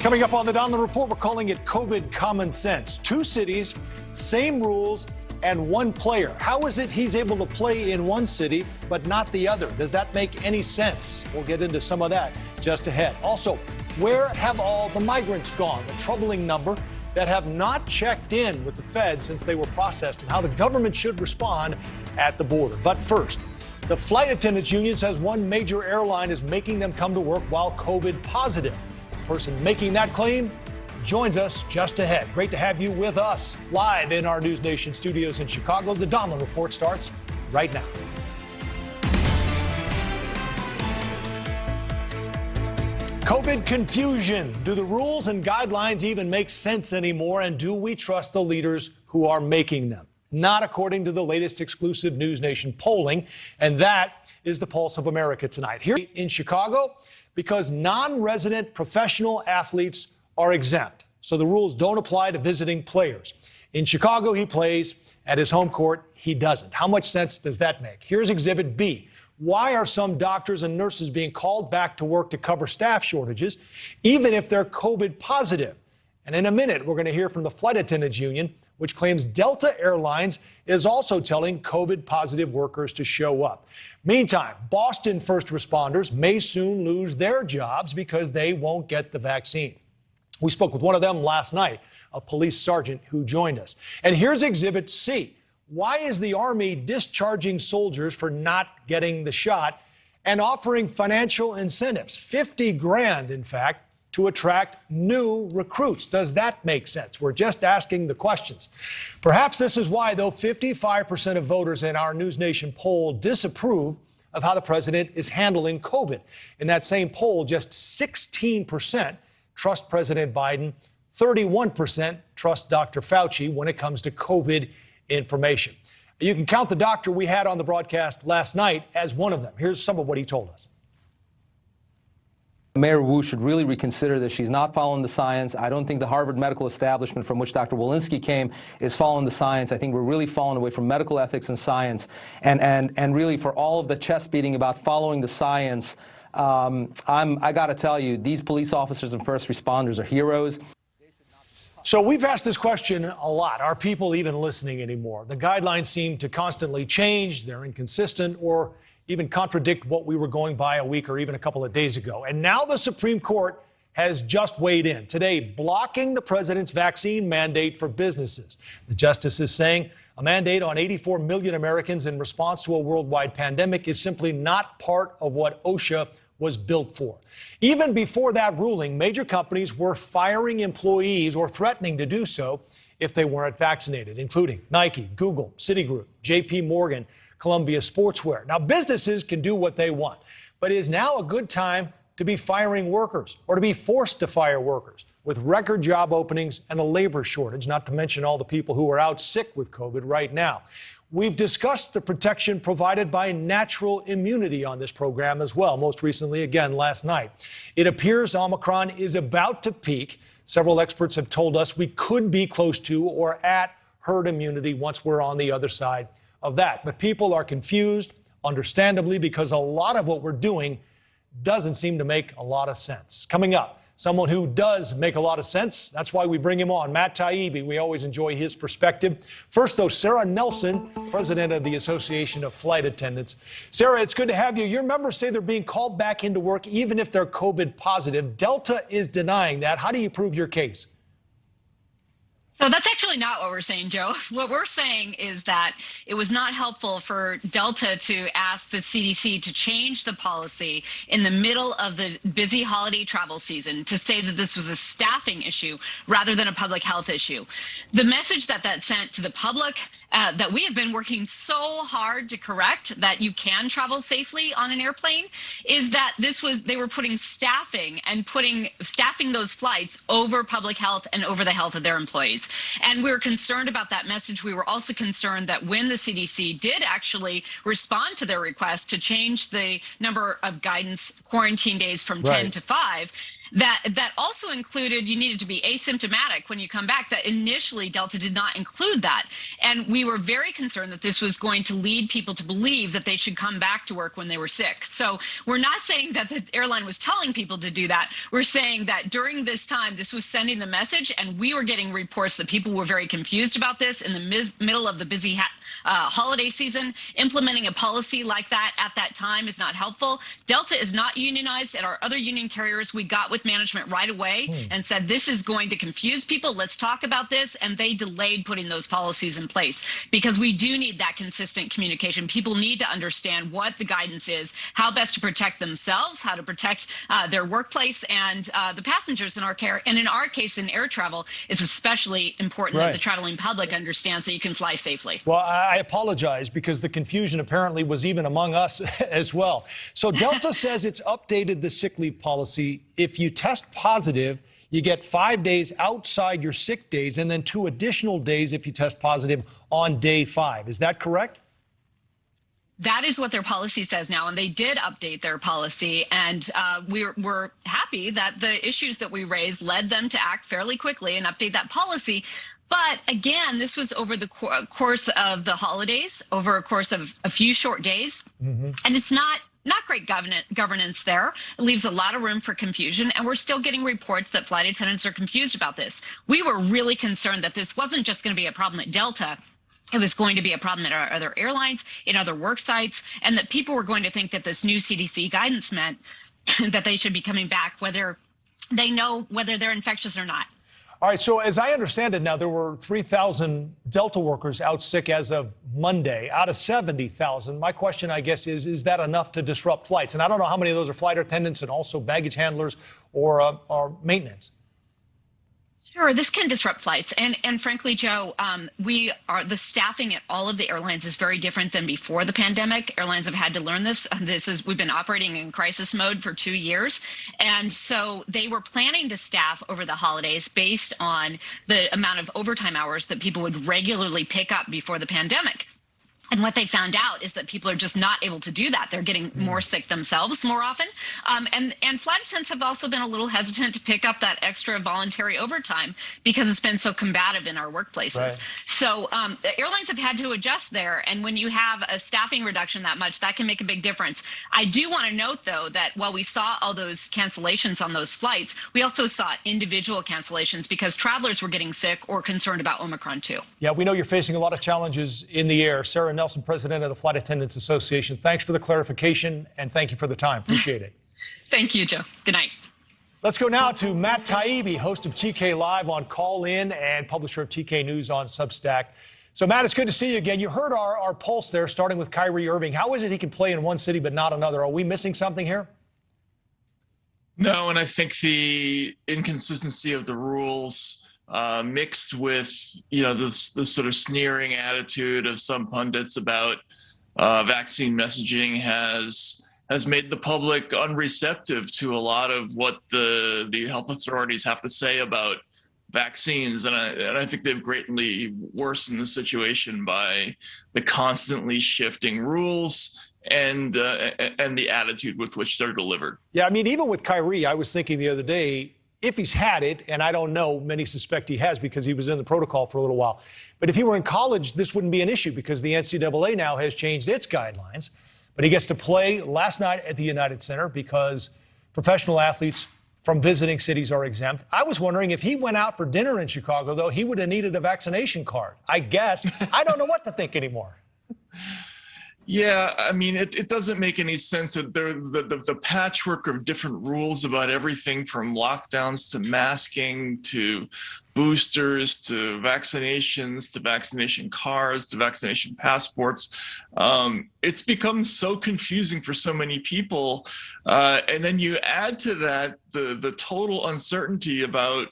Coming up on the Donlon Report, we're calling it COVID common sense. 2 cities, same rules, and 1 player. How is it he's able to play in one city but not the other? Does that make any sense? We'll get into some of that just ahead. Also, where have all the migrants gone? The troubling number that have not checked in with the Fed since they were processed, and how the government should respond at the border. But first, the Flight Attendants Union says one major airline is making them come to work while COVID positive. The person making that claim joins us just ahead. Great to have you with us live in our News Nation studios in Chicago. The Donlon Report starts right now. COVID confusion. Do the rules and guidelines even make sense anymore? And do we trust the leaders who are making them? Not according to the latest exclusive News Nation polling. And that is the Pulse of America tonight. Here in Chicago, because non-resident professional athletes are exempt. So the rules don't apply to visiting players. In Chicago, he plays. At his home court, he doesn't. How much sense does that make? Here's Exhibit B. Why are some doctors and nurses being called back to work to cover staff shortages, even if they're COVID positive? And in a minute, we're going to hear from the Flight Attendants Union, which claims Delta Airlines is also telling COVID positive workers to show up. Meantime, Boston first responders may soon lose their jobs because they won't get the vaccine. We spoke with one of them last night, a police sergeant who joined us. And here's Exhibit C. Why is the Army discharging soldiers for not getting the shot and offering financial incentives, 50 grand, in fact, to attract new recruits? Does that make sense? We're just asking the questions. Perhaps this is why, though, 55% of voters in our News Nation poll disapprove of how the president is handling COVID. In that same poll, just 16% trust President Biden, 31% trust Dr. Fauci when it comes to COVID information. You can count the doctor we had on the broadcast last night as one of them. Here's some of what he told us. Mayor Wu should really reconsider this. She's not following the science. I don't think the Harvard medical establishment from which Dr. Walensky came is following the science. I think we're really falling away from medical ethics and science. And really, for all of the chest beating about following the science, I got to tell you, these police officers and first responders are heroes. So we've asked this question a lot. Are people even listening anymore? The guidelines seem to constantly change. They're inconsistent or even contradict what we were going by a week or even a couple of days ago. And now the Supreme Court has just weighed in today, blocking the president's vaccine mandate for businesses. The justice is saying a mandate on 84 million Americans in response to a worldwide pandemic is simply not part of what OSHA was built for. Even before that ruling, major companies were firing employees or threatening to do so if they weren't vaccinated, including Nike, Google, Citigroup, JP Morgan, Columbia Sportswear. Now, businesses can do what they want, but is now a good time to be firing workers or to be forced to fire workers with record job openings and a labor shortage, not to mention all the people who are out sick with COVID right now? We've discussed the protection provided by natural immunity on this program as well, most recently, again, last night. It appears Omicron is about to peak. Several experts have told us we could be close to or at herd immunity once we're on the other side of that. But people are confused, understandably, because a lot of what we're doing doesn't seem to make a lot of sense. Coming up, someone who does make a lot of sense. That's why we bring him on, Matt Taibbi. We always enjoy his perspective. First, though, Sara Nelson, president of the Association of Flight Attendants. Sara, it's good to have you. Your members say they're being called back into work even if they're COVID positive. Delta is denying that. How do you prove your case? So that's actually not what we're saying, Joe. What we're saying is that it was not helpful for Delta to ask the CDC to change the policy in the middle of the busy holiday travel season to say that this was a staffing issue rather than a public health issue. The message that sent to the public that we have been working so hard to correct, that you can travel safely on an airplane, is that they were putting staffing those flights over public health and over the health of their employees. And we were concerned about that message. We were also concerned that when the CDC did actually respond to their request to change the number of guidance quarantine days from 10 to 5, That also included you needed to be asymptomatic when you come back. That initially Delta did not include that. And we were very concerned that this was going to lead people to believe that they should come back to work when they were sick. So we're not saying that the airline was telling people to do that. We're saying that during this time, this was sending the message, and we were getting reports that people were very confused about this in the middle of the busy holiday season. Implementing a policy like that at that time is not helpful. Delta is not unionized. At our other union carriers, we got with management right away and said, this is going to confuse people. Let's talk about this. And they delayed putting those policies in place because we do need that consistent communication. People need to understand what the guidance is, how best to protect themselves, how to protect their workplace and the passengers in our care. And in our case, in air travel, it's especially important that the traveling public understands that you can fly safely. Well, I apologize because the confusion apparently was even among us as well. So Delta says it's updated the sick leave policy. If you test positive, you get 5 days outside your sick days and then 2 additional days if you test positive on day 5. Is that correct? That is what their policy says now, and they did update their policy, and we're happy that the issues that we raised led them to act fairly quickly and update that policy. But again, this was over the course of the holidays, over a course of a few short days, and it's not great governance there. It leaves a lot of room for confusion, and we're still getting reports that flight attendants are confused about this. We were really concerned that this wasn't just going to be a problem at Delta. It was going to be a problem at our other airlines, in other work sites, and that people were going to think that this new CDC guidance meant that they should be coming back, whether they know whether they're infectious or not. All right, so as I understand it now, there were 3,000 Delta workers out sick as of Monday, out of 70,000. My question, I guess, is that enough to disrupt flights? And I don't know how many of those are flight attendants and also baggage handlers or maintenance. Sure, this can disrupt flights. And frankly, Joe, the staffing at all of the airlines is very different than before the pandemic. Airlines have had to learn this. We've been operating in crisis mode for 2 years. And so they were planning to staff over the holidays based on the amount of overtime hours that people would regularly pick up before the pandemic. And what they found out is that people are just not able to do that. They're getting more sick themselves more often. And flight attendants have also been a little hesitant to pick up that extra voluntary overtime because it's been so combative in our workplaces. Right. So the airlines have had to adjust there. And when you have a staffing reduction that much, that can make a big difference. I do want to note, though, that while we saw all those cancellations on those flights, we also saw individual cancellations because travelers were getting sick or concerned about Omicron, too. Yeah, we know you're facing a lot of challenges in the air. Sara Nelson, president of the Flight Attendants Association. Thanks for the clarification, and thank you for the time. Appreciate it. Thank you, Joe. Good night. Let's go now to Matt Taibbi, host of TK Live on Call In and publisher of TK News on Substack. So, Matt, it's good to see you again. You heard our pulse there, starting with Kyrie Irving. How is it he can play in one city but not another? Are we missing something here? No, and I think the inconsistency of the rules mixed with, the sort of sneering attitude of some pundits about vaccine messaging has made the public unreceptive to a lot of what the health authorities have to say about vaccines. And I think they've greatly worsened the situation by the constantly shifting rules and the attitude with which they're delivered. Yeah, I mean, even with Kyrie, I was thinking the other day, if he's had it, and I don't know, many suspect he has because he was in the protocol for a little while. But if he were in college, this wouldn't be an issue because the NCAA now has changed its guidelines. But he gets to play last night at the United Center because professional athletes from visiting cities are exempt. I was wondering if he went out for dinner in Chicago, though, he would have needed a vaccination card. I guess. I don't know what to think anymore. Yeah, I mean, it doesn't make any sense that the patchwork of different rules about everything from lockdowns to masking to boosters to vaccinations to vaccination cards to vaccination passports. It's become so confusing for so many people. And then you add to that the total uncertainty about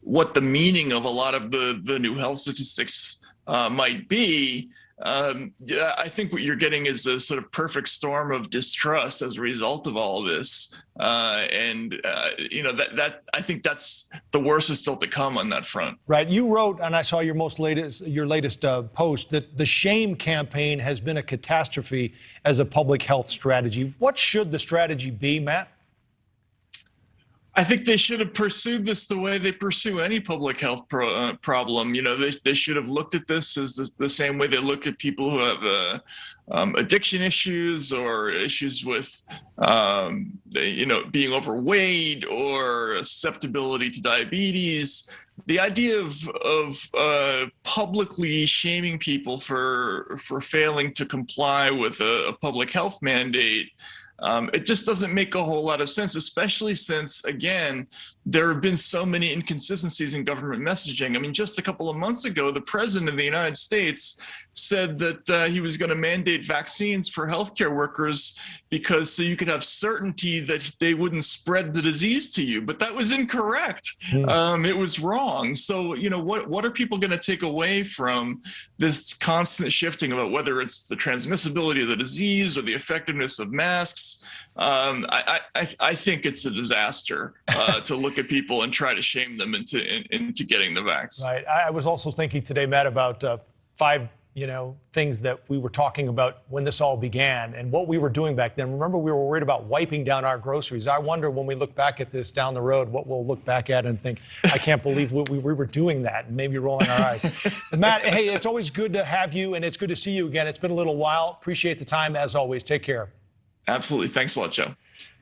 what the meaning of a lot of the new health statistics might be. Yeah, I think what you're getting is a sort of perfect storm of distrust as a result of all this. That I think that's the worst is still to come on that front. Right. You wrote, and I saw your latest post, that the shame campaign has been a catastrophe as a public health strategy. What should the strategy be, Matt? I think they should have pursued this the way they pursue any public health problem. They should have looked at this as the same way they look at people who have addiction issues or issues with, being overweight or susceptibility to diabetes. The idea of publicly shaming people for failing to comply with a public health mandate, it just doesn't make a whole lot of sense, especially since, again, there have been so many inconsistencies in government messaging. I mean, just a couple of months ago, the president of the United States said that he was going to mandate vaccines for healthcare workers so you could have certainty that they wouldn't spread the disease to you. But that was incorrect. It was wrong. So, what are people going to take away from this constant shifting about whether it's the transmissibility of the disease or the effectiveness of masks? I think it's a disaster to look at people and try to shame them into getting the vax. Right. I was also thinking today, Matt, about 5 things that we were talking about when this all began and what we were doing back then. Remember, we were worried about wiping down our groceries. I wonder when we look back at this down the road, what we'll look back at and think, I can't believe we were doing that, and maybe rolling our eyes. Matt, hey, it's always good to have you, and it's good to see you again. It's been a little while. Appreciate the time, as always. Take care. Absolutely. Thanks a lot, Joe.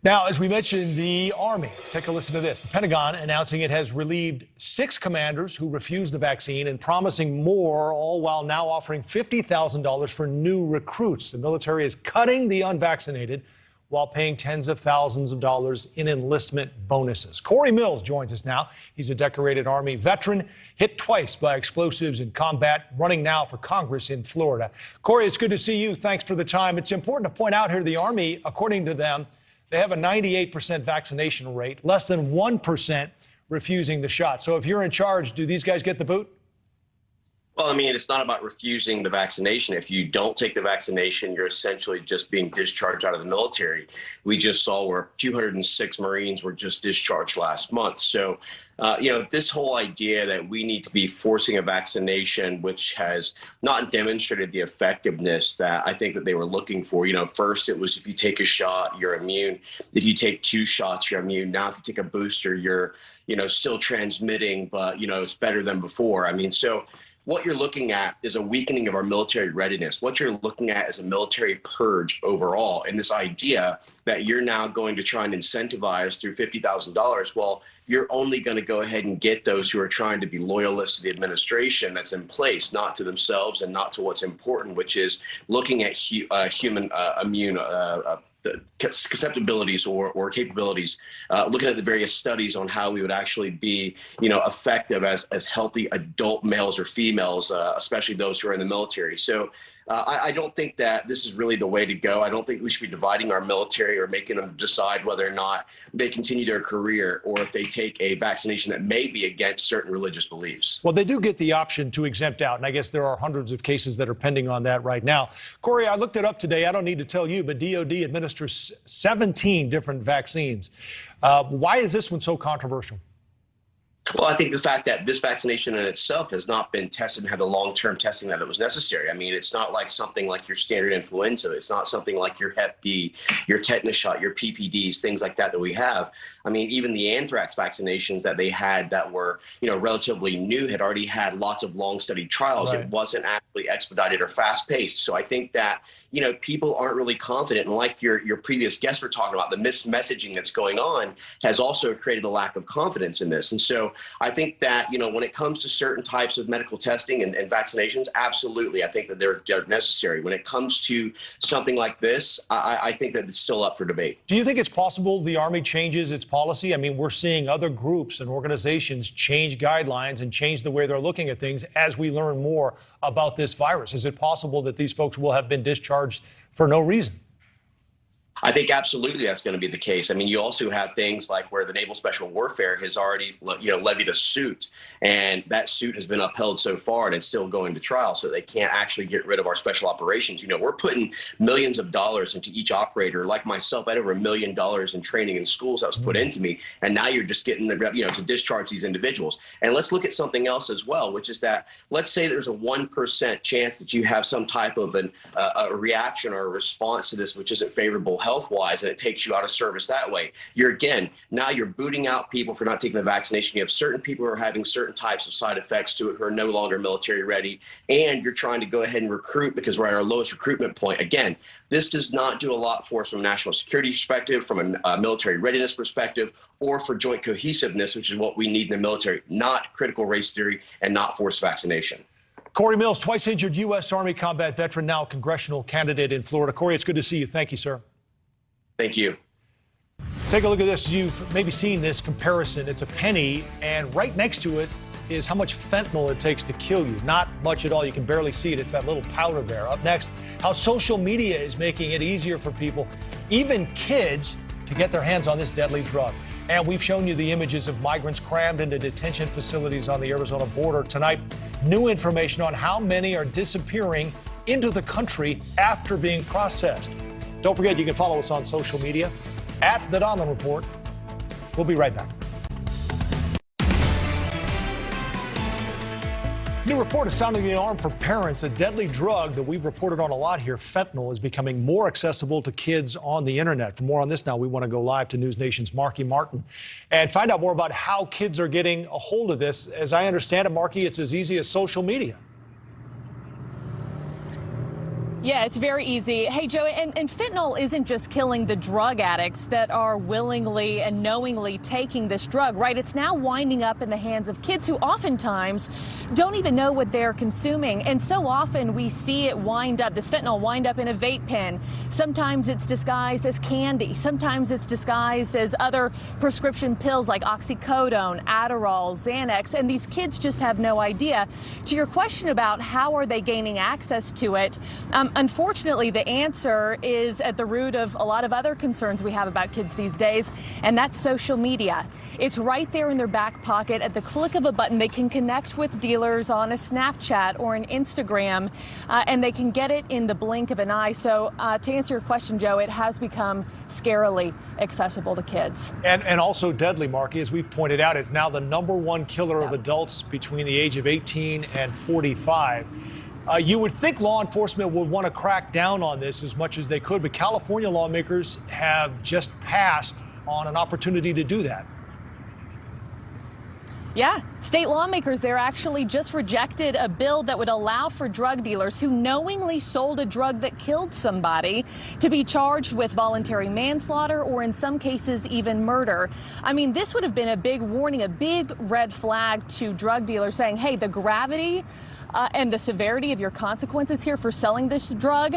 Now, as we mentioned, the Army, take a listen to this. The Pentagon announcing it has relieved 6 commanders who refused the vaccine and promising more, all while now offering $50,000 for new recruits. The military is cutting the unvaccinated while paying tens of thousands of dollars in enlistment bonuses. Corey Mills joins us now. He's a decorated Army veteran, hit twice by explosives in combat, running now for Congress in Florida. Corey, it's good to see you. Thanks for the time. It's important to point out here the Army, according to them, they have a 98% vaccination rate, less than 1% refusing the shot. So if you're in charge, do these guys get the boot? Well, I mean, it's not about refusing the vaccination. If you don't take the vaccination, you're essentially just being discharged out of the military. We just saw where 206 Marines were just discharged last month. So, this whole idea that we need to be forcing a vaccination, which has not demonstrated the effectiveness that I think that they were looking for. First it was if you take a shot, you're immune. If you take 2 shots, you're immune. Now, if you take a booster, you're, still transmitting, but, it's better than before. I mean, so what you're looking at is a weakening of our military readiness. What you're looking at is a military purge overall. And this idea that you're now going to try and incentivize through $50,000, well, you're only going to go ahead and get those who are trying to be loyalists to the administration that's in place, not to themselves and not to what's important, which is looking at human immune susceptibilities or capabilities, looking at the various studies on how we would actually be, effective as healthy adult males or females, especially those who are in the military. So I don't think that this is really the way to go. I don't think we should be dividing our military or making them decide whether or not they continue their career or if they take a vaccination that may be against certain religious beliefs. Well, they do get the option to exempt out, and I guess there are hundreds of cases that are pending on that right now. Corey, I looked it up today. I don't need to tell you, but DOD administers 17 different vaccines. Why is this one so controversial? Well, I think the fact that this vaccination in itself has not been tested and had the long-term testing that it was necessary. I mean, it's not like something like your standard influenza. It's not something like your Hep B, your tetanus shot, your PPDs, things like that we have. I mean, even the anthrax vaccinations that they had that were, relatively new had already had lots of long-studied trials. Right. It wasn't actually expedited or fast-paced. So I think that, people aren't really confident. And like your previous guests were talking about, the mismessaging that's going on has also created a lack of confidence in this. And so I think that, when it comes to certain types of medical testing and vaccinations, absolutely, I think that they're necessary. When it comes to something like this, I think that it's still up for debate. Do you think it's possible the Army changes its policy? I mean, we're seeing other groups and organizations change guidelines and change the way they're looking at things as we learn more about this virus. Is it possible that these folks will have been discharged for no reason? I think absolutely that's going to be the case. I mean, you also have things like where the Naval Special Warfare has already, levied a suit, and that suit has been upheld so far, and it's still going to trial, so they can't actually get rid of our special operations. We're putting millions of dollars into each operator. Like myself, I had over $1 million in training in schools that was put into me, and now you're just getting to discharge these individuals. And let's look at something else as well, which is that let's say there's a 1% chance that you have some type of a reaction or a response to this which isn't favorable health wise, and it takes you out of service that way. Now you're booting out people for not taking the vaccination. You have certain people who are having certain types of side effects to it who are no longer military ready, and you're trying to go ahead and recruit because we're at our lowest recruitment point. Again, this does not do a lot for us from a national security perspective, from a military readiness perspective, or for joint cohesiveness, which is what we need in the military, not critical race theory and not forced vaccination. Corey Mills, twice injured U.S. Army combat veteran, now congressional candidate in Florida. Corey, it's good to see you. Thank you, sir. Thank you. Take a look at this. You've maybe seen this comparison. It's a penny, and right next to it is how much fentanyl it takes to kill you. Not much at all. You can barely see it. It's that little powder there. Up next, how social media is making it easier for people, even kids, to get their hands on this deadly drug. And we've shown you the images of migrants crammed into detention facilities on the Arizona border. Tonight, new information on how many are disappearing into the country after being processed. Don't forget, you can follow us on social media at the Donlon Report. We'll be right back. New report is sounding the alarm for parents. A deadly drug that we've reported on a lot here, fentanyl, is becoming more accessible to kids on the internet. For more on this now, we want to go live to News Nation's Marky Martin and find out more about how kids are getting a hold of this. As I understand it, Marky, it's as easy as social media. Yeah, it's very easy. Hey, Joe, and fentanyl isn't just killing the drug addicts that are willingly and knowingly taking this drug, right? It's now winding up in the hands of kids who oftentimes don't even know what they're consuming. And so often we see it this fentanyl wind up in a vape pen. Sometimes it's disguised as candy. Sometimes it's disguised as other prescription pills like oxycodone, Adderall, Xanax, and these kids just have no idea. To your question about how are they gaining access to it, unfortunately, the answer is at the root of a lot of other concerns we have about kids these days, and that's social media. It's right there in their back pocket. At the click of a button, they can connect with dealers on a Snapchat or an Instagram, and they can get it in the blink of an eye. So to answer your question, Joe, it has become scarily accessible to kids. And also deadly, Marky. As we pointed out, it's now the #1 killer of adults between the age of 18 and 45. You would think law enforcement would want to crack down on this as much as they could, but California lawmakers have just passed on an opportunity to do that. Yeah, state lawmakers there actually just rejected a bill that would allow for drug dealers who knowingly sold a drug that killed somebody to be charged with voluntary manslaughter or in some cases even murder. I mean, this would have been a big warning, a big red flag to drug dealers saying, hey, the gravity and the severity of your consequences here for selling this drug,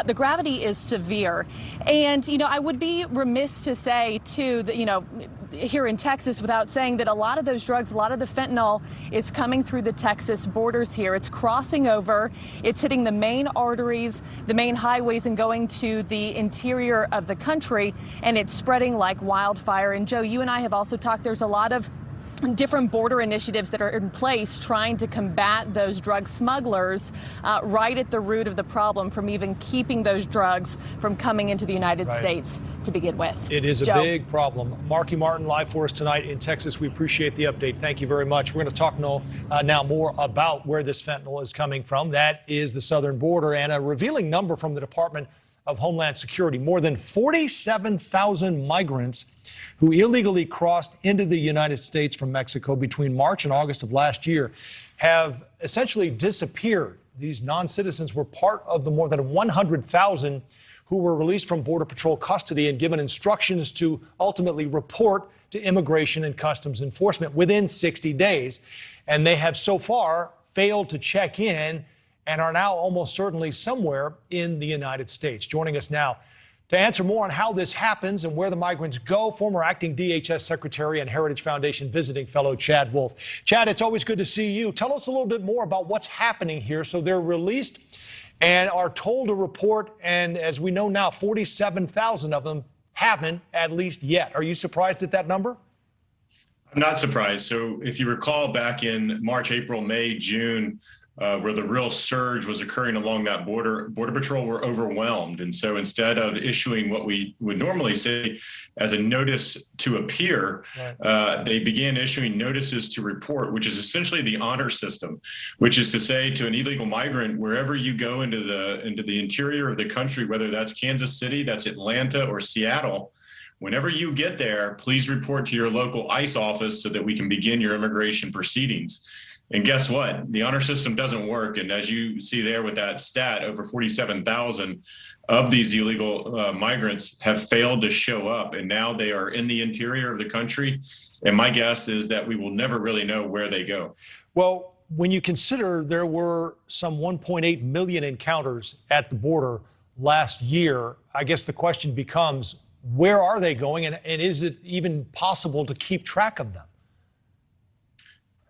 the gravity is severe. And, you know, I would be remiss to say, too, that, you know, here in Texas without saying that a lot of those drugs, a lot of the fentanyl is coming through the Texas borders here. It's crossing over. It's hitting the main arteries, the main highways, and going to the interior of the country, and it's spreading like wildfire. And, Joe, you and I have also talked, there's a lot of different border initiatives that are in place trying to combat those drug smugglers right at the root of the problem from even keeping those drugs from coming into the United States to begin with. It is a big problem. Marky Martin live for us tonight in Texas. We appreciate the update. Thank you very much. We're going to talk now more about where this fentanyl is coming from. That is the southern border, and a revealing number from the Department of Homeland Security. More than 47,000 migrants who illegally crossed into the United States from Mexico between March and August of last year have essentially disappeared. These non-citizens were part of the more than 100,000 who were released from Border Patrol custody and given instructions to ultimately report to Immigration and Customs Enforcement within 60 days. And they have so far failed to check in and are now almost certainly somewhere in the United States. Joining us now to answer more on how this happens and where the migrants go, former acting DHS Secretary and Heritage Foundation visiting fellow Chad Wolf. Chad, it's always good to see you. Tell us a little bit more about what's happening here. So they're released and are told to report, and as we know now, 47,000 of them haven't, at least yet. Are you surprised at that number? I'm not surprised. So if you recall, back in March, April, May, June, where the real surge was occurring along that border, Border Patrol were overwhelmed. And so instead of issuing what we would normally say as a notice to appear, they began issuing notices to report, which is essentially the honor system, which is to say to an illegal migrant, wherever you go into the interior of the country, whether that's Kansas City, that's Atlanta, or Seattle, whenever you get there, please report to your local ICE office so that we can begin your immigration proceedings. And guess what? The honor system doesn't work. And as you see there with that stat, over 47,000 of these illegal migrants have failed to show up. And now they are in the interior of the country. And my guess is that we will never really know where they go. Well, when you consider there were some 1.8 million encounters at the border last year, I guess the question becomes, where are they going? And is it even possible to keep track of them?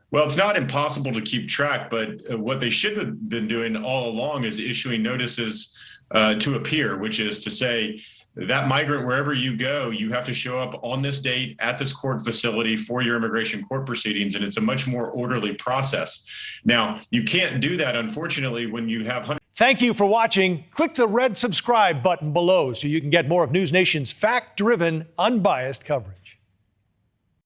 Well, it's not impossible to keep track, but what they should have been doing all along is issuing notices to appear, which is to say that migrant, wherever you go, you have to show up on this date at this court facility for your immigration court proceedings, and it's a much more orderly process. Now, you can't do that, unfortunately, when you have hundreds. Thank you for watching. Click the red subscribe button below so you can get more of News Nation's fact-driven, unbiased coverage.